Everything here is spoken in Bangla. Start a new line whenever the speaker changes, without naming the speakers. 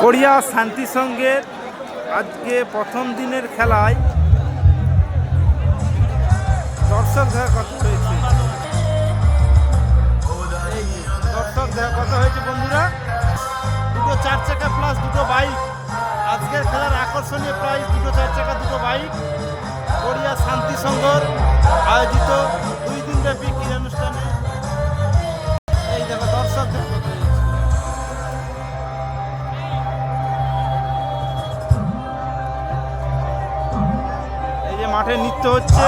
কোরিয়া শান্তি সংঘের আজকে প্রথম দিনের খেলায় দর্শক দেখা কত হয়েছে, দর্শক দেখা কত হয়েছে বন্ধুরা? দুটো 4 চাকা প্লাস দুটো বাইক। আজকের খেলার আকর্ষণীয় প্রাইজ দুটো 4 চাকা দুটো বাইক। কোরিয়া শান্তি সংঘর আয়োজিত 2 দিনব্যাপী ক্রীড়ানুষ্ঠানে এই দেখো দর্শক দেখা কত হয়েছে। এই যে মাঠে নৃত্য হচ্ছে।